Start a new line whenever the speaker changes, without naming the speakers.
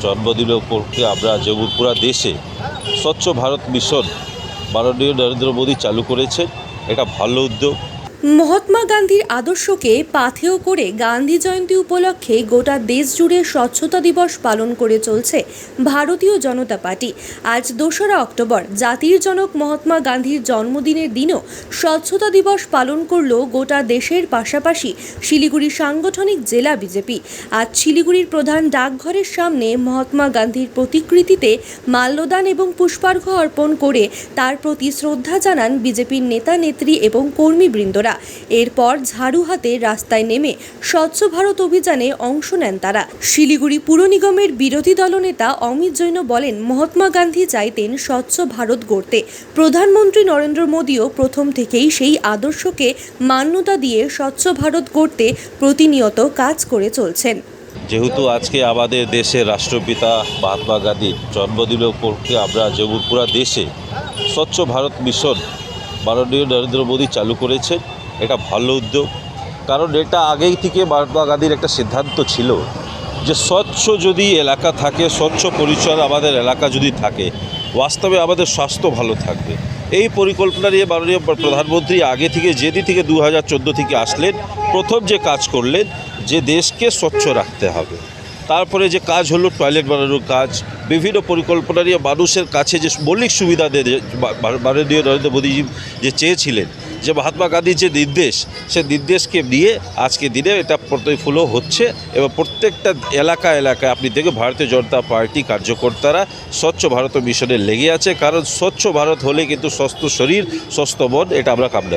জন্মদিন উপলক্ষে আমরা যেমন পুরা দেশে স্বচ্ছ ভারত মিশন মাননীয় নরেন্দ্র মোদী চালু করেছেন। এটা ভালো উদ্যোগ।
মহাত্মা গান্ধীর আদর্শকে পাথেয় করে গান্ধী জয়ন্তী উপলক্ষে গোটা দেশ জুড়ে স্বচ্ছতা দিবস পালন করে চলছে ভারতীয় জনতা পার্টি। আজ ২রা অক্টোবর জাতির জনক মহাত্মা গান্ধীর জন্মদিনের দিনও স্বচ্ছতা দিবস পালন করল গোটা দেশের পাশাপাশি শিলিগুড়ি সাংগঠনিক জেলা বিজেপি। আজ শিলিগুড়ির প্রধান ডাকঘরের সামনে মহাত্মা গান্ধীর প্রতিকৃতিতে মাল্যদান এবং পুষ্পার্ঘ্য অর্পণ করে তার প্রতি শ্রদ্ধা জানান বিজেপির নেতা নেত্রী এবং কর্মীবৃন্দরা। এরপর ঝাড়ু হাতে রাস্তায় নেমে স্বচ্ছ ভারত অভিযানে অংশ নেন তারা। শিলিগুড়ি পুর নিগমের বিরোধী দলনেতা অমিত জৈন বলেন, মহাত্মা গান্ধী চাইতেন স্বচ্ছ ভারত গড়তে। প্রধানমন্ত্রী নরেন্দ্র মোদীও প্রথম থেকেই সেই আদর্শকে মান্যতা দিয়ে স্বচ্ছ ভারত গড়তে প্রতিনিয়ত কাজ করে চলছেন।
যেহেতু আজকে আমাদের দেশের রাষ্ট্রপিতা মহাত্মা গান্ধীর জন্মদিন উপলক্ষে আমরা যেমন পুরা দেশে স্বচ্ছ ভারত মিশন মাননীয় নরেন্দ্র মোদী চালু করেছেন। এটা ভালো উদ্যোগ, কারণ এটা আগেই থেকে মহাত্মা গান্ধীর একটা সিদ্ধান্ত ছিল যে স্বচ্ছ যদি এলাকা থাকে, স্বচ্ছ পরিচয় আমাদের এলাকা যদি থাকে, বাস্তবে আমাদের স্বাস্থ্য ভালো থাকবে। এই পরিকল্পনা নিয়ে মাননীয় প্রধানমন্ত্রী আগে থেকে যেদিন থেকে 2014 থেকে আসলেন, প্রথম যে কাজ করলেন যে দেশকে স্বচ্ছ রাখতে হবে। তারপরে যে কাজ হলো টয়লেট বানানোর কাজ, বিভিন্ন পরিকল্পনা নিয়ে মানুষের কাছে যে মৌলিক সুবিধা দিয়ে মাননীয় নরেন্দ্র মোদীজি যে চেয়েছিলেন, যে মহাত্মা গান্ধীর যে নির্দেশ, সে নির্দেশকে নিয়ে আজকে দিনে এটা প্রতিফলন হচ্ছে এবং প্রত্যেকটা এলাকায় আপনি দেখে ভারতীয় জনতা পার্টি কার্যকর্তারা স্বচ্ছ ভারত মিশনে লেগে আছে। কারণ স্বচ্ছ ভারত হলে কিন্তু সুস্থ শরীর সুস্থ মন, এটা আমরা কামনা করি।